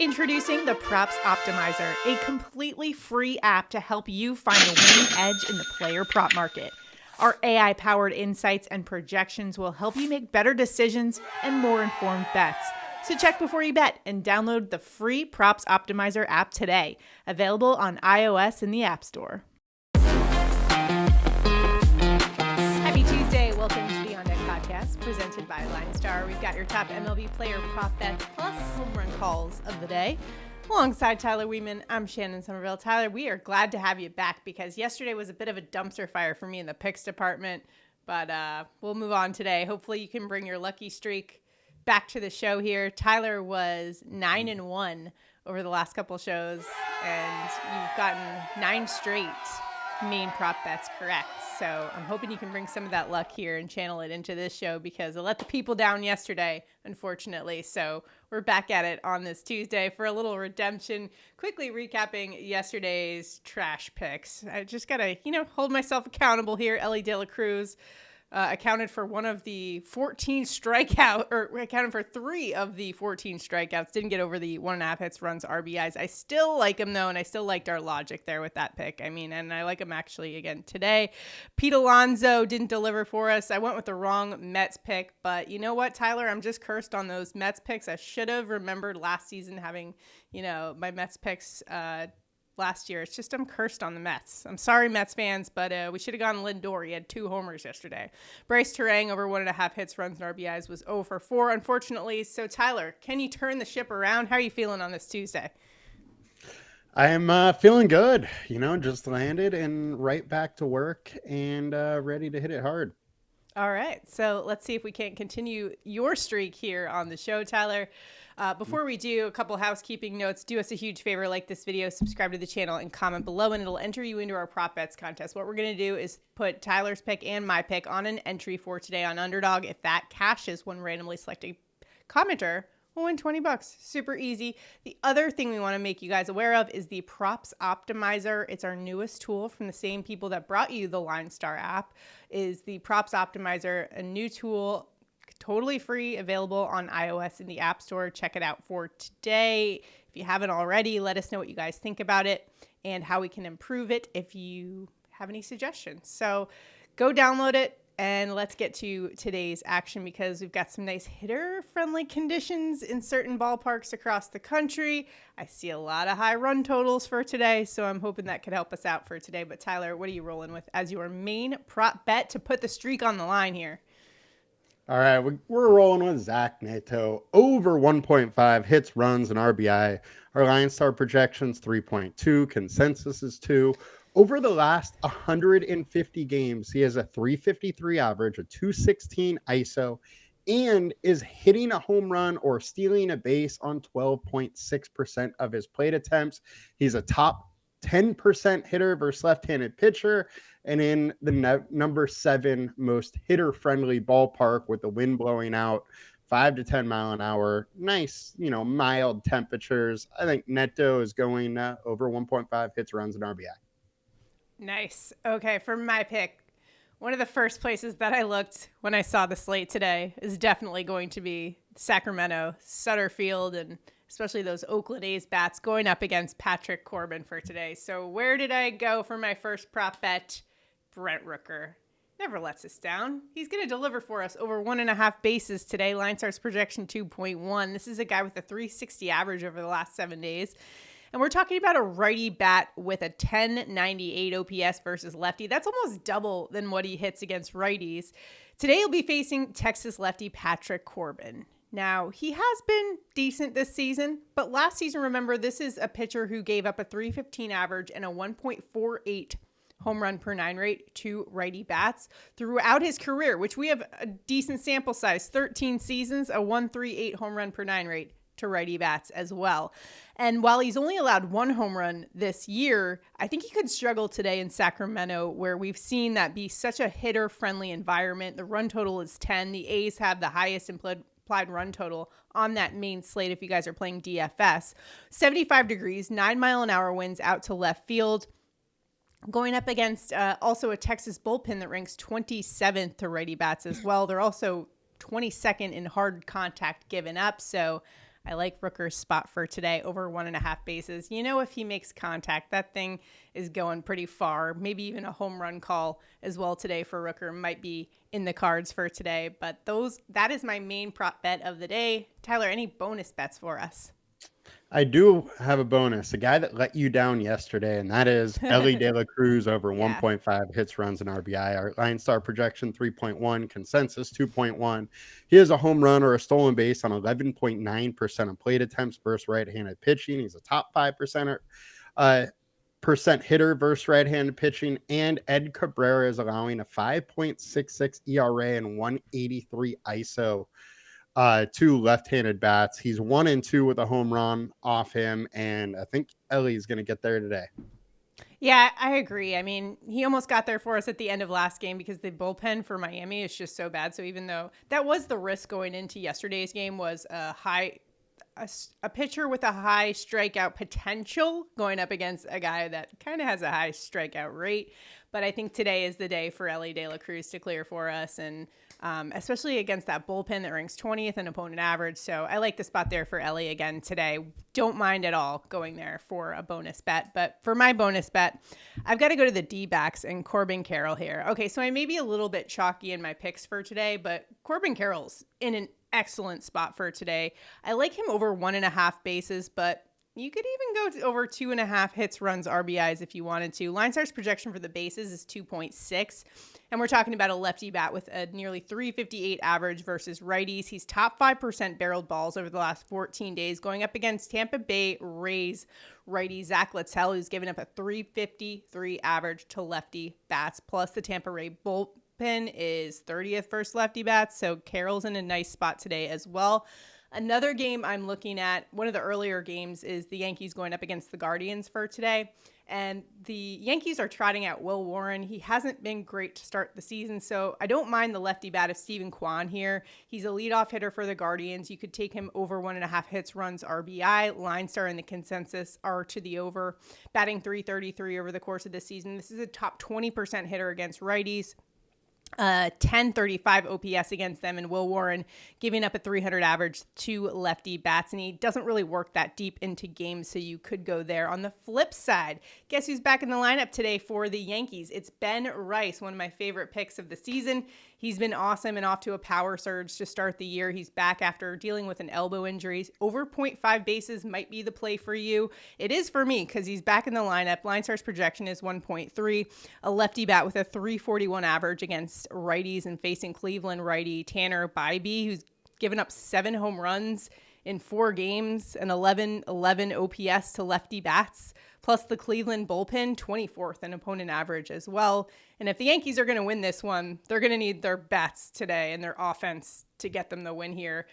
Introducing the Props Optimizer, a completely free app to help you find the winning edge in the player prop market. Our AI-powered insights and projections will help you make better decisions and more informed bets. So check before you bet and download the free Props Optimizer app today. Available on iOS in the App Store. Happy Tuesday. Welcome to the On Deck Podcast, presented by LineStar. We've got your top MLB Player Prop Bets plus home run calls of the day. Alongside Tyler Wiemann, I'm Shannon Sommerville. Tyler, we are glad to have you back because yesterday was a bit of a dumpster fire for me in the picks department, but we'll move on today. Hopefully you can bring your lucky streak back to the show here. Tyler was 9-1 over the last couple shows, and you've gotten 9 straight main prop bets correct. So I'm hoping you can bring some of that luck here and channel it into this show because I let the people down yesterday, unfortunately. So we're back at it on this Tuesday for a little redemption. Quickly recapping yesterday's trash picks. I just got to, hold myself accountable here. Elly de Cruz accounted for one of the 14 strikeout, or accounted for 3 of the 14 strikeouts. Didn't get over the 1.5 hits, runs, RBIs. I still like him though, and I still liked our logic there with that pick. And I like him actually again today. Pete Alonso didn't deliver for us. I went with the wrong Mets pick, but you know what, Tyler? I'm just cursed on those Mets picks. I should have remembered last season having, my Mets picks last year. It's just I'm cursed on the Mets. I'm sorry, Mets fans, but we should have gone Lindor. He had 2 homers yesterday. Bryce Terang over 1.5 hits, runs, and RBIs was 0 for 4, unfortunately. So, Tyler, can you turn the ship around? How are you feeling on this Tuesday? I am feeling good. Just landed and right back to work and ready to hit it hard. All right. So let's see if we can continue your streak here on the show, Tyler. Before we do, a couple housekeeping notes. Do us a huge favor, like this video, subscribe to the channel, and comment below, and it'll enter you into our prop bets contest. What we're going to do is put Tyler's pick and my pick on an entry for today on Underdog. If that cashes when randomly selected commenter, we'll win $20. Super easy. The other thing we want to make you guys aware of is the Props Optimizer. It's our newest tool from the same people that brought you the LineStar app. Is the Props Optimizer, a new tool, totally free, available on iOS in the App Store. Check it out for today. If you haven't already, let us know what you guys think about it and how we can improve it if you have any suggestions. So go download it. And let's get to today's action because we've got some nice hitter-friendly conditions in certain ballparks across the country. I see a lot of high run totals for today, so I'm hoping that could help us out for today. But Tyler, what are you rolling with as your main prop bet to put the streak on the line here? All right, we're rolling with Zach Neto over 1.5 hits, runs, and RBI. Our LineStar projections 3.2, consensus is 2. Over the last 150 games, he has a 353 average, a 216 ISO, and is hitting a home run or stealing a base on 12.6% of his plate attempts. He's a top 10% hitter versus left-handed pitcher, and in the number 7 most hitter-friendly ballpark with the wind blowing out, 5 to 10 mile an hour. Nice, mild temperatures. I think Neto is going over 1.5 hits, runs, and RBI. Nice. Okay, for my pick, one of the first places that I looked when I saw the slate today is definitely going to be Sacramento, Sutter Field, and especially those Oakland A's bats going up against Patrick Corbin for today. So where did I go for my first prop bet? Brent Rooker. Never lets us down. He's going to deliver for us over 1.5 bases today. LineStar's projection 2.1. This is a guy with a 360 average over the last 7 days. And we're talking about a righty bat with a 1098 OPS versus lefty. That's almost double than what he hits against righties. Today he'll be facing Texas lefty Patrick Corbin. Now, he has been decent this season, but last season, remember, this is a pitcher who gave up a 315 average and a 1.48 home run per 9 rate to righty bats throughout his career, which we have a decent sample size, 13 seasons, a 138 home run per 9 rate to righty bats as well. And while he's only allowed 1 home run this year, I think he could struggle today in Sacramento, where we've seen that be such a hitter-friendly environment. The run total is 10. The A's have the highest implied run total on that main slate if you guys are playing DFS. 75 degrees, 9 mile an hour winds out to left field. Going up against also a Texas bullpen that ranks 27th to righty bats as well. They're also 22nd in hard contact given up. So I like Rooker's spot for today over 1.5 bases. If he makes contact, that thing is going pretty far. Maybe even a home run call as well today for Rooker might be in the cards for today. But that is my main prop bet of the day. Tyler, any bonus bets for us? I do have a bonus, a guy that let you down yesterday, and that is Elly Cruz over 1.5 hits, runs, and RBI. Our LineStar projection 3.1, consensus 2.1. He has a home run or a stolen base on 11.9% of plate attempts versus right-handed pitching. He's a top 5% percent hitter versus right-handed pitching, and Ed Cabrera is allowing a 5.66 ERA and 183 ISO. Two left-handed bats. He's 1-2 with a home run off him, and I think Elly's going to get there today. Yeah, I agree. I mean, he almost got there for us at the end of last game because the bullpen for Miami is just so bad. So even though that was the risk going into yesterday's game, was a pitcher with a high strikeout potential going up against a guy that kind of has a high strikeout rate. But I think today is the day for Elly De La Cruz to clear for us, and especially against that bullpen that ranks 20th in opponent average. So I like the spot there for Elly again today. Don't mind at all going there for a bonus bet. But for my bonus bet, I've got to go to the D-backs and Corbin Carroll here. Okay, so I may be a little bit chalky in my picks for today, but Corbin Carroll's in an excellent spot for today. I like him over 1.5 bases, but you could even go over 2.5 hits, runs, RBIs if you wanted to. LineStar's projection for the bases is 2.6, and we're talking about a lefty bat with a nearly 358 average versus righties. He's top 5% barreled balls over the last 14 days, going up against Tampa Bay Rays righty Zach Littell, who's given up a 353 average to lefty bats, plus the Tampa Ray bullpen is 30th versus lefty bats, so Carroll's in a nice spot today as well. Another game I'm looking at, one of the earlier games, is the Yankees going up against the Guardians for today. And the Yankees are trotting out Will Warren. He hasn't been great to start the season, so I don't mind the lefty bat of Stephen Kwan here. He's a leadoff hitter for the Guardians. You could take him over 1.5 hits, runs, RBI. LineStar and the consensus are to the over, batting .333 over the course of the season. This is a top 20% hitter against righties. 1035 OPS against them, and Will Warren giving up a 300 average to lefty bats, and he doesn't really work that deep into games, so you could go there. On the flip side, guess who's back in the lineup today for the Yankees? It's Ben Rice, one of my favorite picks of the season. He's been awesome and off to a power surge to start the year. He's back after dealing with an elbow injury. Over 0.5 bases might be the play for you. It is for me because he's back in the lineup. LineStar's projection is 1.3. A lefty bat with a 341 average against righties and facing Cleveland righty Tanner Bybee, who's given up 7 home runs in 4 games and 11 OPS to lefty bats, plus the Cleveland bullpen, 24th in opponent average as well. And if the Yankees are going to win this one, they're going to need their bats today and their offense to get them the win here.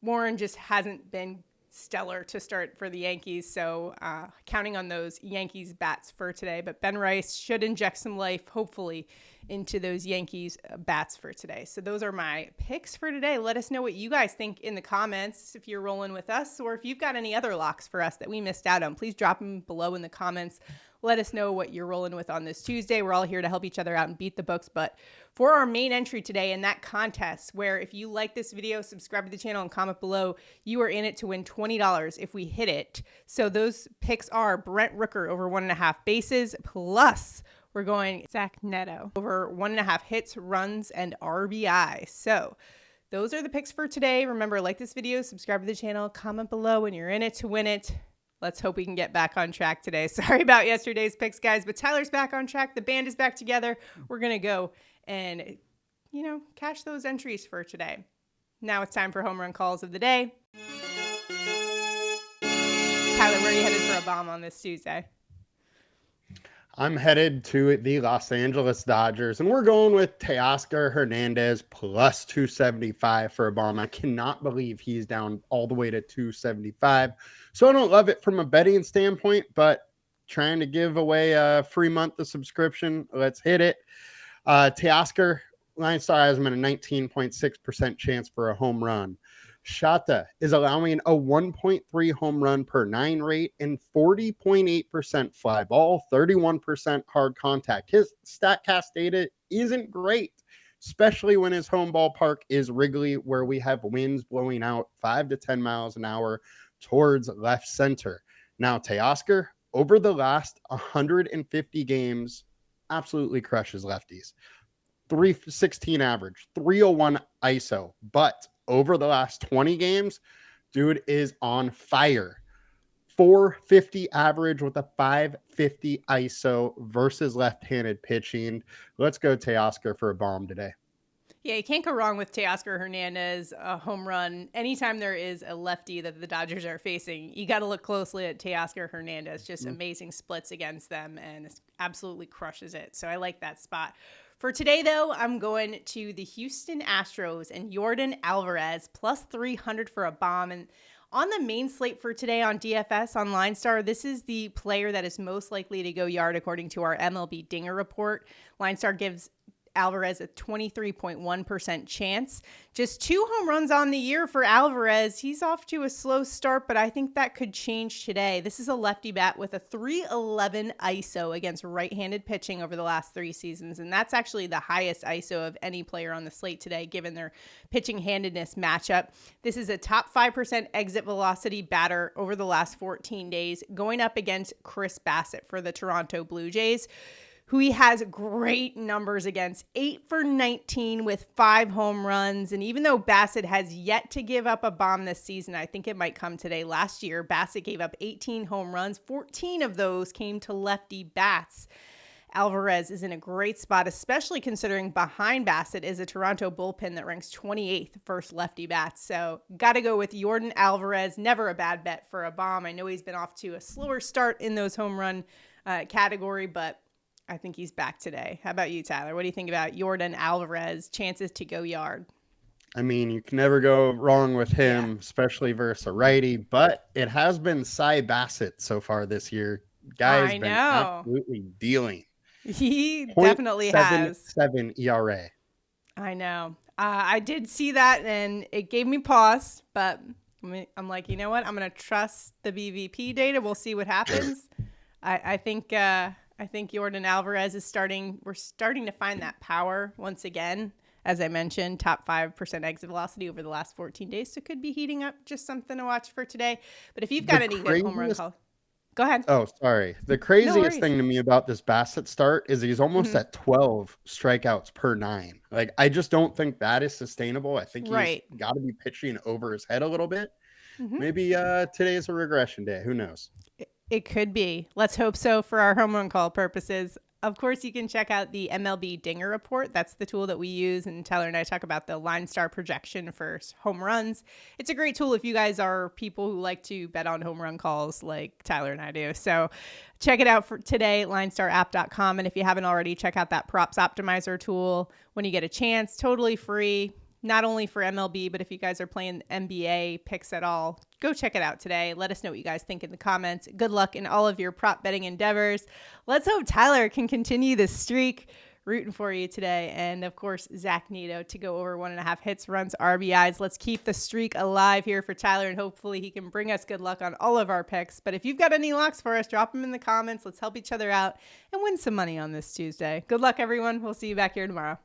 Warren just hasn't been stellar to start for the Yankees, so counting on those Yankees bats for today. But Ben Rice should inject some life, hopefully, into those Yankees bats for today. So those are my picks for today. Let us know what you guys think in the comments if you're rolling with us, or if you've got any other locks for us that we missed out on. Please drop them below in the comments. Let us know what you're rolling with on this Tuesday. We're all here to help each other out and beat the books. But for our main entry today in that contest, where if you like this video, subscribe to the channel and comment below, you are in it to win $20 if we hit it. So those picks are Brent Rooker over 1.5 bases, plus we're going Zach Neto over 1.5 hits, runs, and RBI. So those are the picks for today. Remember, like this video, subscribe to the channel, comment below, and you're in it to win it. Let's hope we can get back on track today. Sorry about yesterday's picks, guys, but Tyler's back on track. The band is back together. We're going to go and, cash those entries for today. Now it's time for home run calls of the day. Tyler, where are you headed for a bomb on this Tuesday? I'm headed to the Los Angeles Dodgers, and we're going with Teoscar Hernandez plus 275 for a bomb. I cannot believe he's down all the way to 275. So I don't love it from a betting standpoint, but trying to give away a free month of subscription. Let's hit it. Teoscar, LineStar has him at a 19.6% chance for a home run. Shata is allowing a 1.3 home run per 9 rate and 40.8% fly ball, 31% hard contact. His StatCast data isn't great. especially when his home ballpark is Wrigley, where we have winds blowing out 5 to 10 miles an hour towards left center. Now, Teoscar, over the last 150 games, absolutely crushes lefties. 316 average, 301 ISO, but over the last 20 games, dude is on fire. 450 average with a 550 ISO versus left-handed pitching. Let's go Teoscar for a bomb today. Yeah, you can't go wrong with Teoscar Hernandez, a home run. Anytime there is a lefty that the Dodgers are facing, you got to look closely at Teoscar Hernandez. Just amazing splits against them and absolutely crushes it. So I like that spot. For today, though, I'm going to the Houston Astros and Yordan Alvarez plus 300 for a bomb. And on the main slate for today on DFS on LineStar, this is the player that is most likely to go yard according to our MLB Dinger report. LineStar gives Alvarez a 23.1% chance. Just 2 home runs on the year for Alvarez. He's off to a slow start, but I think that could change today. This is a lefty bat with a 311 ISO against right-handed pitching over the last 3 seasons, and that's actually the highest ISO of any player on the slate today, given their pitching handedness matchup. This is a top 5% exit velocity batter over the last 14 days, going up against Chris Bassett for the Toronto Blue Jays, who he has great numbers against, 8 for 19 with 5 home runs. And even though Bassett has yet to give up a bomb this season, I think it might come today. Last year, Bassett gave up 18 home runs. 14 of those came to lefty bats. Alvarez is in a great spot, especially considering behind Bassett is a Toronto bullpen that ranks 28th versus lefty bats. So got to go with Yordan Alvarez. Never a bad bet for a bomb. I know he's been off to a slower start in those home run category, but I think he's back today. How about you, Tyler? What do you think about Yordan Alvarez, chances to go yard? I mean, you can never go wrong with him, especially versus a righty, but it has been Cy Bassett so far this year. Guy has been absolutely dealing. He definitely has. 0.77 ERA. I know. I did see that, and it gave me pause, but I'm like, you know what? I'm going to trust the BVP data. We'll see what happens. I think Yordan Alvarez is we're starting to find that power once again. As I mentioned, top 5% exit velocity over the last 14 days. So could be heating up. Just something to watch for today. But if you've got any good home run calls, go ahead. Oh, sorry. The craziest thing to me about this Bassett start is he's almost at 12 strikeouts per 9. Like, I just don't think that is sustainable. I think he's got to be pitching over his head a little bit. Maybe today's a regression day. Who knows? It could be. Let's hope so for our home run call purposes. Of course, you can check out the MLB Dinger report. That's the tool that we use, and Tyler and I talk about the LineStar projection for home runs. It's a great tool if you guys are people who like to bet on home run calls like Tyler and I do. So check it out for today, linestarapp.com. And if you haven't already, check out that props optimizer tool when you get a chance. Totally free. Not only for MLB, but if you guys are playing NBA picks at all, go check it out today. Let us know what you guys think in the comments. Good luck in all of your prop betting endeavors. Let's hope Tyler can continue this streak. Rooting for you today. And of course, Zach Neto to go over 1.5 hits, runs, RBIs. Let's keep the streak alive here for Tyler, and hopefully he can bring us good luck on all of our picks. But if you've got any locks for us, drop them in the comments. Let's help each other out and win some money on this Tuesday. Good luck, everyone. We'll see you back here tomorrow.